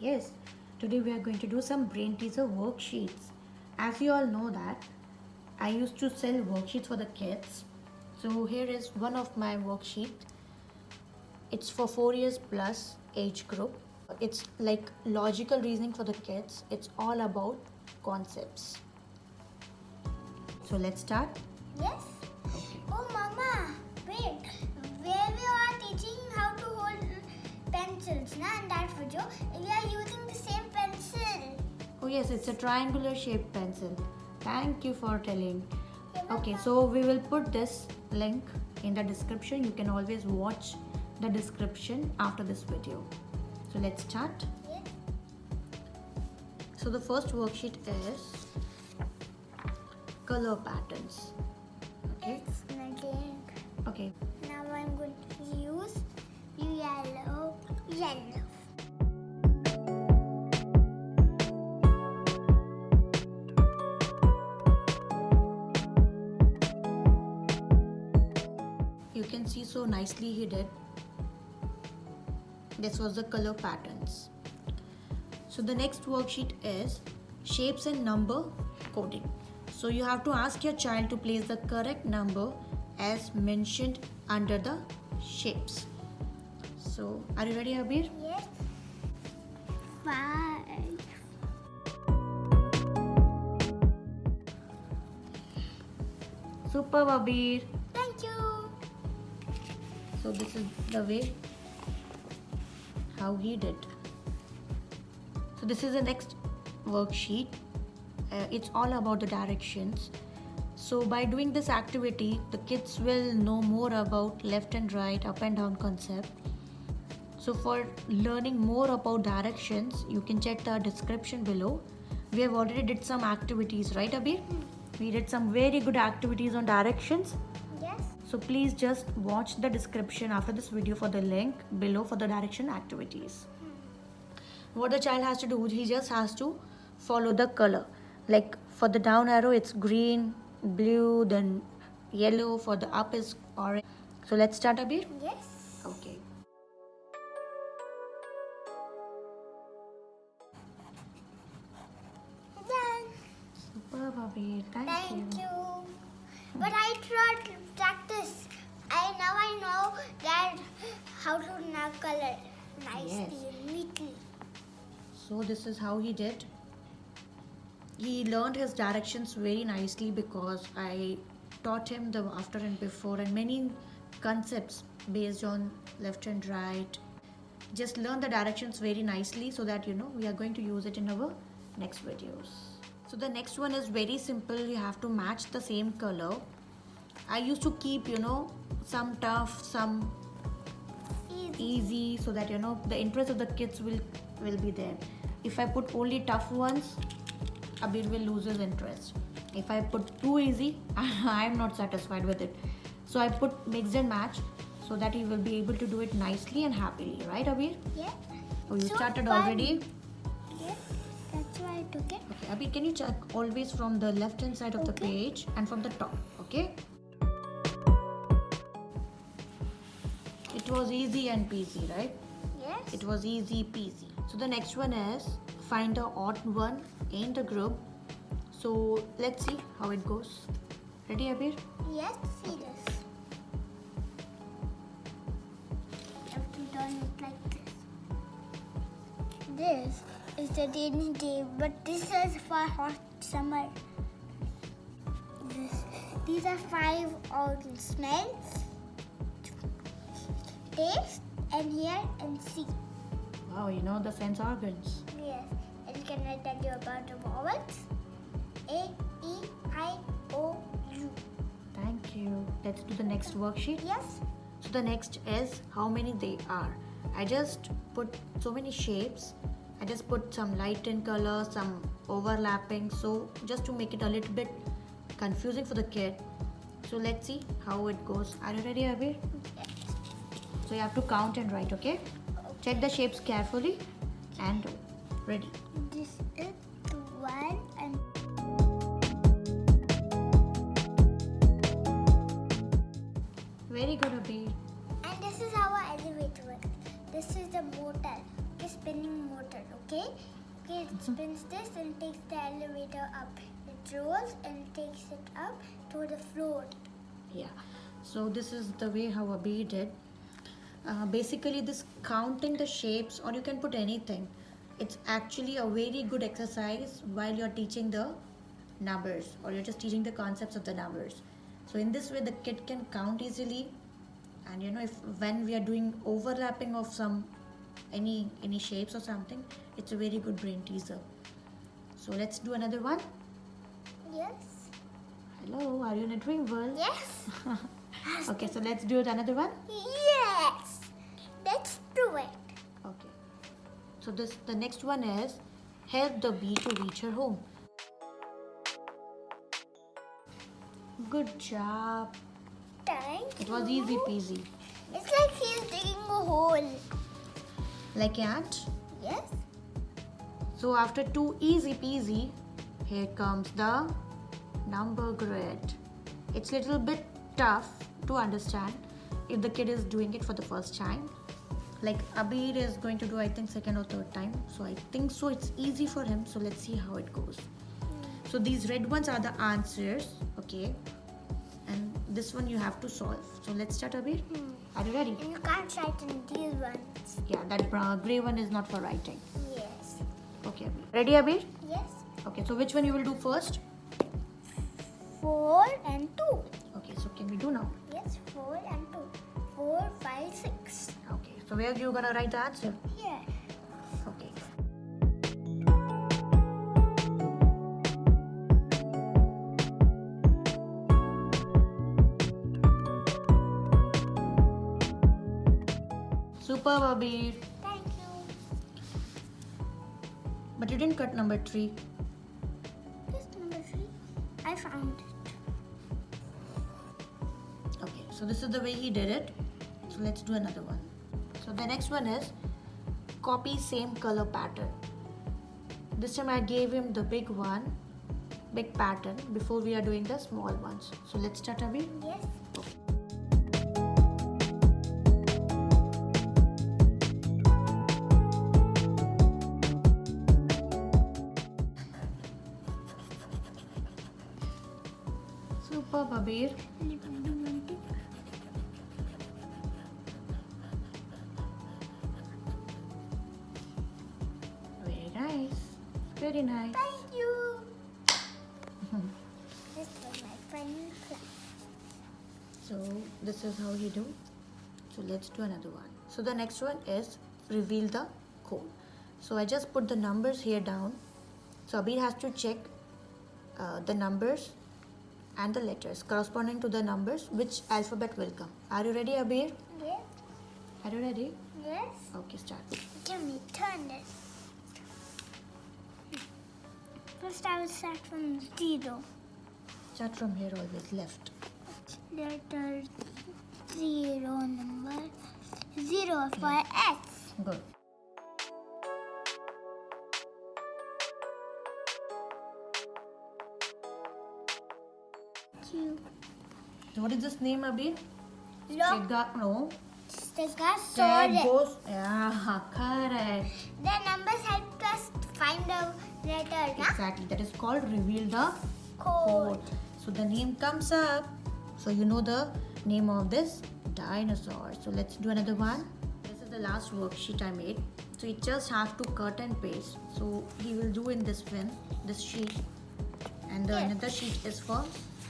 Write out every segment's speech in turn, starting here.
Yes, today we are going to do some brain teaser worksheets. As you all know that I used to sell worksheets for the kids. So here is one of my worksheet. It's for 4 years plus age group. It's like logical reasoning for the kids. It's all about concepts. So let's start. Yes. Okay. Oh, Mama, wait. Where we are teaching how to hold pencils, na? In that video, we are using the same pencil. Oh yes, it's a triangular shaped pencil. Thank you for telling. You're Okay, welcome. so we will put this link in the description. You can always watch the description after this video. So let's start. Yes. So the first worksheet is color patterns. Okay. It's nothing. Okay. Now I'm going to use yellow. You can see so nicely he did. This was the color patterns. So the next worksheet is shapes and number coding. So you have to ask your child to place the correct number as mentioned under the shapes. So are you ready, Abeer? Yes. 5. Super, Abeer. Thank you. So this is the way how he did. So this is the next worksheet. It's all about the directions. So by doing this activity, the kids will know more about left and right, up and down concept. So for learning more about directions, you can check the description below. We have already did some activities, right, Abeer? We did some very good activities on directions. Yes. So please just watch the description after this video for the link below for the direction activities. What the child has to do, he just has to follow the color. Like for the down arrow, it's green, blue, then yellow. For the up is orange. So let's start, Abeer. Yes. Okay. Done. Superb, Abeer. Thank you. But I tried to practice. I know that how to now color nicely and neatly. So this is how he did. He learned his directions very nicely because I taught him the after and before and many concepts based on left and right. Just learn the directions very nicely so that we are going to use it in our next videos. So the next one is very simple. You have to match the same color. I used to keep some tough, some easy so that the interest of the kids will be there. If I put only tough ones, Abeer will lose his interest. If I put too easy, I am not satisfied with it. So I put mix and match so that he will be able to do it nicely and happily, right, Abeer? Yeah. Oh, you So started fun. already? Yes. That's why I took it. Okay, Abeer, can you check always from the left hand side of the page and from the top, okay? It was easy and peasy, right? Yes. It was easy peasy. So the next one is find the odd one in the group. So let's see how it goes. Ready, Abeer? Yes. See this. You have to turn it like this. This is the rainy day, but this is for hot summer. These are 5 organ smells, taste, and hear and see. Wow, you know the sense organs. Yes. And can I tell you about the vowels? A, E, I, O, U. Thank you. Let's do the next worksheet. Yes. So the next is how many they are. I just put so many shapes. I just put some light in color, some overlapping. So just to make it a little bit confusing for the kid. So let's see how it goes. Are you ready, Abeer? Yes. So you have to count and write, okay? Check the shapes carefully and ready. This is the one and Very good, Abeer. this is how our elevator works. This is the motor. a spinning motor, okay? Okay, it spins this and takes the elevator up. It rolls and takes it up to the floor. Yeah. So this is the way how Abeer did. Basically, this counting the shapes, or you can put anything. It's actually a very good exercise while you're teaching the numbers, or you're just teaching the concepts of the numbers. So in this way, the kid can count easily. And if when we are doing overlapping of any shapes or something, it's a very good brain teaser. So let's do another one. Yes. Hello, are you in a dream world? Yes. Okay, so let's do it another one. Yes. Let's do it. Okay. So the next one is help the bee to reach her home. Good job. Thank It was you. easy peasy. It's like he's digging a hole. Like ant. Yes. So after 2 easy peasy, here comes the number grid. It's a little bit tough to understand if the kid is doing it for the first time. Like Abeer is going to do, I think, second or third time. So I think so it's easy for him. So let's see how it goes. So these red ones are the answers, okay? And this one you have to solve. So let's start, Abeer. Are you ready? And you can't write in these ones. Yeah, that grey one is not for writing. Yes. Okay, Abeer. Ready, Abeer? Yes. Okay, so which one you will do first? 4 and 2. Okay, so can we do now? Yes, 4 and 2. 4, 5, 6. Okay, so where you gonna write the answer? Here. Okay. Superb, Abeer. Thank you. But you didn't cut number 3. This number 3. I found it. Okay, so this is the way he did it. So let's do another one. So the next one is copy same color pattern. This time I gave him the big one, big pattern, before we are doing the small ones. So let's start, Abeer. Yes. Superb, Abeer. Very nice. Very nice. Thank you. This was my final class. So this is how you do. So let's do another one. So the next one is reveal the code. So I just put the numbers here down. So Abeer has to check the numbers and the letters corresponding to the numbers, which alphabet will come. Are you ready, Abeer? Yes. Are you ready? Yes. Okay, start. Give me, turn it. First I will start from 0. Start from here, always left. Letter 0, number 0 for X. Good. Q. So what is this name, Abeer? Look. No. Stegosaurus. Yeah, correct. The numbers help us find the letter, na? Exactly. That is called reveal the Code. So the name comes up. So you know the name of this dinosaur. So let's do another one. This is the last worksheet I made. So you just have to cut and paste. So he will do in this sheet. And the another sheet is for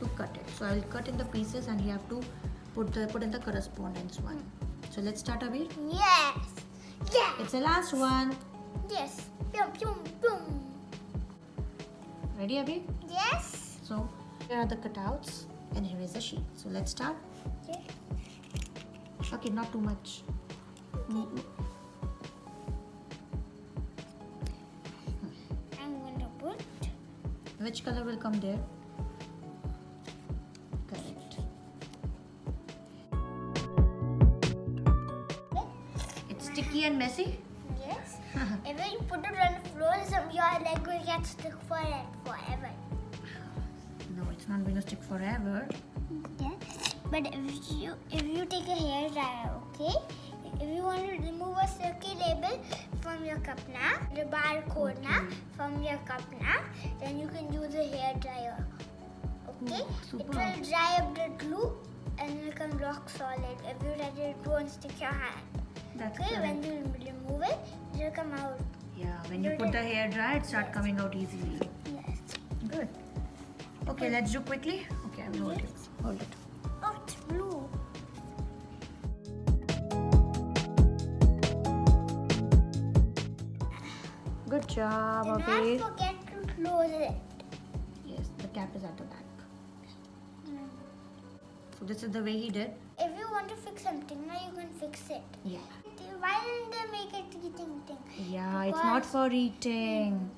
to cut it. So I will cut in the pieces and you have to put in the correspondence one. So let's start, Abeer. Yes. Yeah. It's the last one. Yes. Boom, boom, boom. Ready, Abeer? Yes. So here are the cutouts and here is the sheet. So let's start. Yes. Okay, not too much. I'm going to put. Which color will come there? Correct. It's sticky and messy? Yes. If you put it on the floor, your leg will get stuck for it forever. No, it's not going to stick forever. Yes. But if you take a hair dryer, okay, If you want to remove a circle label from your cup now, the barcode now from your cup now, then you can use a hair dryer. Okay? Super. It will dry up the glue and it will become rock solid. If you let it, it won't stick your hand. That's Okay? correct. When you remove it, it will come out. Yeah, when you put the hair dry, it start coming out easily. Yes. Good. Okay, let's do quickly. Okay, I'm holding. Hold it. Oh, it's blue. Good job, Do not Abeer. forget to close it. Yes, the cap is at the back. So this is the way he did. If you want to fix something, now you can fix it. Yeah. Why didn't they make it eating thing? Yeah, it's not for eating.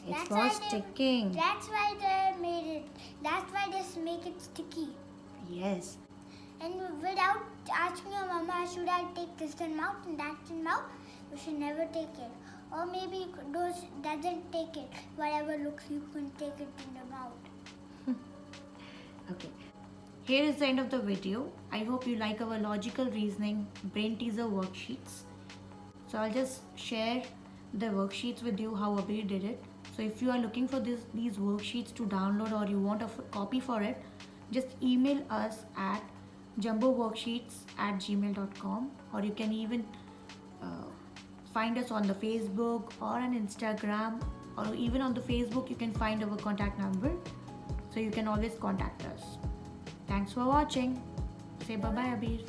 It's That's for why they- sticking. That's why they made it. That's why they make it sticky. Yes. And without asking your mama, should I take this in mouth and that in mouth? You should never take it. Or maybe those doesn't take it. Whatever looks, you can take it in the mouth. Okay. Here is the end of the video. I hope you like our logical reasoning brain teaser worksheets. So I'll just share the worksheets with you how Abeer did it. So if you are looking for these worksheets to download or you want a copy for it, just email us at jumboworksheets@gmail.com, or you can even find us on the Facebook or on Instagram, or even on the Facebook you can find our contact number, so you can always contact us. Thanks for watching. Say bye bye, Abeer.